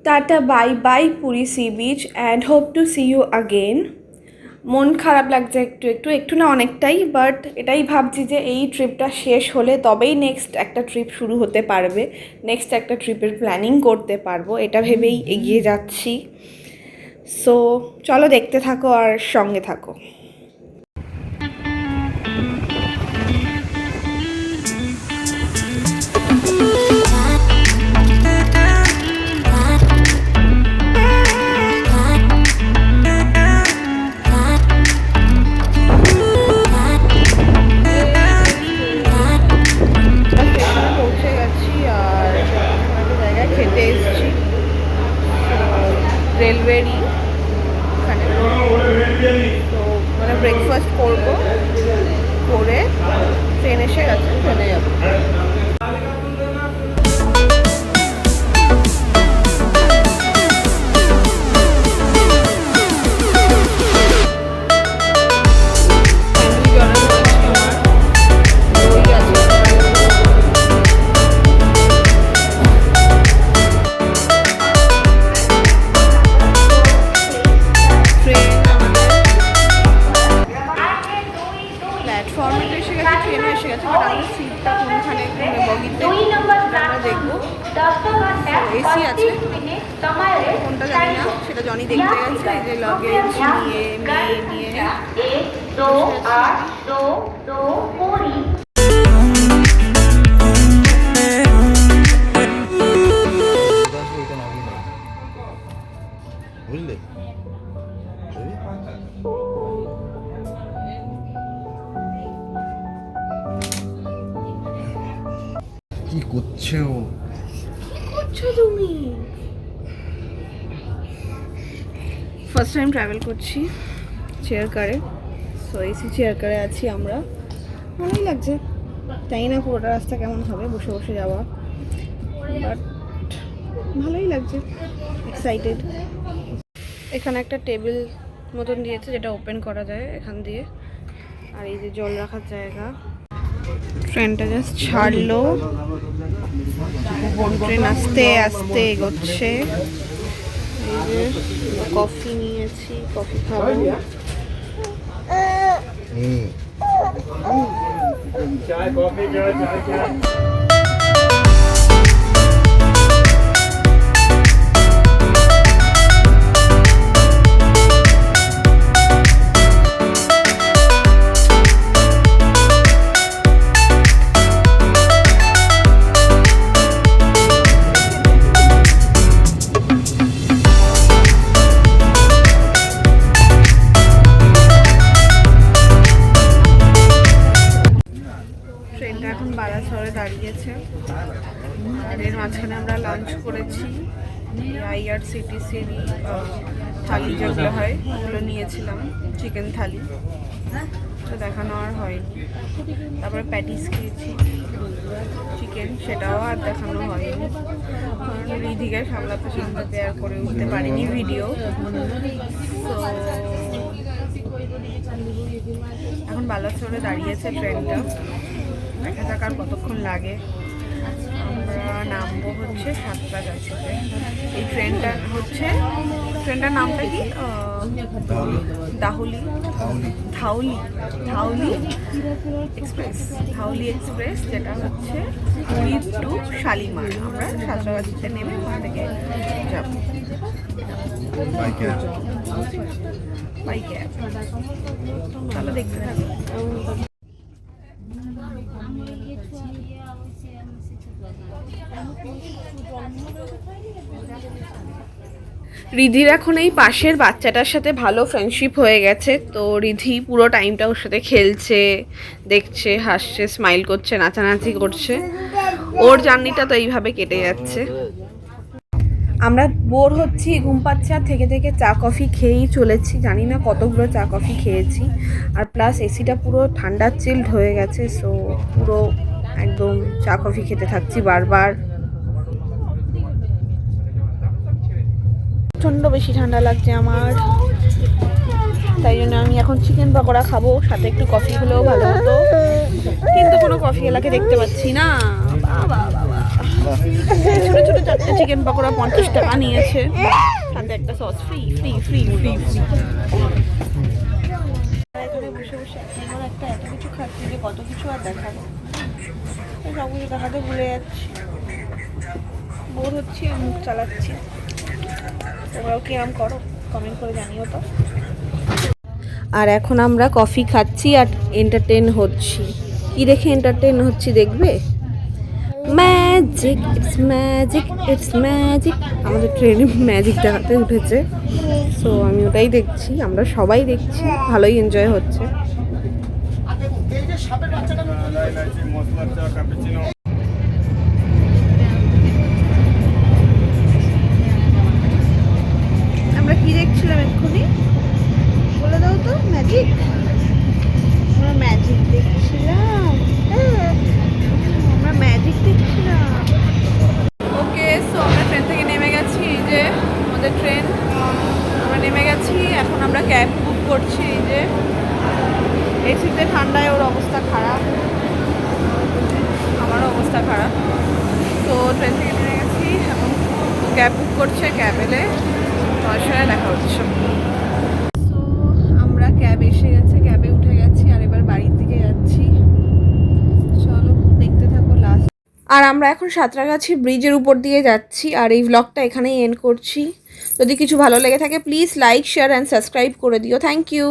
Tata bye bye Puri sea beach and hope to see you again. মন খারাপ লাগছে একটু না অনেকটাই, বাট এটাই ভাবছি যে এই ট্রিপটা শেষ হলে তবেই নেক্সট একটা ট্রিপ শুরু হতে পারবে, নেক্সট একটা ট্রিপের প্ল্যানিং করতে পারবো, এটা ভেবেই এগিয়ে যাচ্ছি। সো চলো দেখতে থাকো আর সঙ্গে থাকো। রেলওয়েরই ওখানে তো মানে ব্রেকফাস্ট করবো, করে ট্রেন এসে গেছে, চলে যাবো। এসি আছে, কোনটা জানি না, সেটা জনি দেখতে গেছে। এই যে লাগেজ নিয়ে বুঝলে কি করছো তুমি? ফার্স্ট টাইম ট্রাভেল করছি চেয়ার কারে, সো এসি চেয়ার কারে আছি আমরা। ভালোই লাগছে, জানি না পুরোটা রাস্তা কেমন হবে বসে বসে যাওয়া, বাট ভালোই লাগছে, এক্সাইটেড। এখানে একটা টেবিল মতন দিয়েছে যেটা ওপেন করা যায় এখান দিয়ে, আর এই যে জল রাখার জায়গা। ট্রেনটা জাস্ট ছাড়লো, ট্রেন আস্তে আস্তে এগোচ্ছে। এই যে কফি নিয়েছি, কফি খাবো। চায় কফি দাঁড়িয়েছে, আর এর মাঝখানে আমরা লাঞ্চ করেছি। IRCTC-র থালি যেগুলো হয় ওগুলো নিয়েছিলাম, চিকেন থালি, তো দেখানো আর হয়নি। তারপরে প্যাটিস খেয়েছি চিকেন, সেটাও আর দেখানো হয়নি, কারণ রিধিকে সামলাতে আর করে উঠতে পারিনি ভিডিও। তো এখন বালাসোরে দাঁড়িয়েছে ট্রেনটা, দেখা যাক আর কতক্ষণ লাগে। আমরা নামবো হচ্ছে 7টা গাছিতে। এই ট্রেনটার নামটা কি? ধাউলি এক্সপ্রেস, যেটা হচ্ছে পুরী টু শালিমার। আমরা সাঁতরাগাছিতে নেমে ওখান থেকে যাব বাইকে। তাহলে দেখতে থাকি। রিধির এখন এই পাশের বাচ্চাটার সাথে ভালো ফ্রেন্ডশিপ হয়ে গেছে, তো রিধি পুরো টাইমটা ওর সাথে খেলছে, দেখছে, হাসছে, স্মাইল করছে, নাচানাচি করছে। ওর জার্নিটা তো এইভাবে কেটে যাচ্ছে। আমরা বোর হচ্ছি, ঘুম পাচ্ছে, আর থেকে থেকে চা কফি খেয়েই চলেছি। জানি না কতগুলো চা কফি খেয়েছি, আর প্লাস এসিটা পুরো ঠান্ডা চিল্ড হয়ে গেছে, সো পুরো একদম চা কফি খেতে থাকছি বারবার। প্রচণ্ড বেশি ঠান্ডা লাগছে আমার, তাই জন্য আমি এখন চিকেন পকোড়া খাবো, সাথে একটু কফি হলেও ভালো হতো, কিন্তু কোনো কফি এলাকে দেখতে পাচ্ছি না। বাবা বাবা। ছোটো ছোটো 4টে চিকেন পকোড়া 50 টাকা নিয়েছে, সাথে একটা sauce free free free free free. এখানে বসে বসে একটা এত কিছু খাচ্ছি যে কত কিছু আর দেখাবো, সব কিছু দেখাতে ভুলে যাচ্ছি, বোর হচ্ছি আর মুখ চালাচ্ছি। তোমরাও কিরম করো কমেন্ট করে জানিও তো। আর এখন আমরা কফি খাচ্ছি আর এন্টারটেন হচ্ছি। কি দেখে এন্টারটেন হচ্ছি দেখবে? Magic, it's magic, it's magic. আমাদের ট্রেনে ম্যাজিক দেখাতে উঠেছে, সো আমি ওটাই দেখছি, আমরা সবাই দেখছি, ভালোই এনজয় হচ্ছে। আমরা কি দেখছিলাম এক্ষুনি বলে দাও তো? ম্যাজিক, আমরা ম্যাজিক দেখছিলাম, আমরা ম্যাজিক দেখছিলাম। ওকে, সো আমরা ট্রেন থেকে নেমে গেছি, এই যে আমাদের ট্রেন, আমরা নেমে গেছি। এখন আমরা ক্যাব বুক করছি, এই যে এসিতে ঠান্ডায় ওর অবস্থা খারাপ, আমারও অবস্থা খারাপ। তো ট্রেন থেকে নেমে গেছি, এখন ক্যাব বুক করছে, ক্যাব এলে তোমার সাথে দেখা হচ্ছে। তো আমরা ক্যাব এসে গেছে, ক্যাবে উঠে গেছি আর এবার বাড়ির দিকে যাচ্ছি। চলো দেখতে থাকো লাস্ট। আর আমরা এখন সাঁতরাগাছি ব্রিজের উপর দিয়ে যাচ্ছি, আর এই ভ্লগটা এখানেই এন্ড করছি। যদি কিছু ভালো লেগে থাকে please like, share and subscribe করে দিও। Thank you.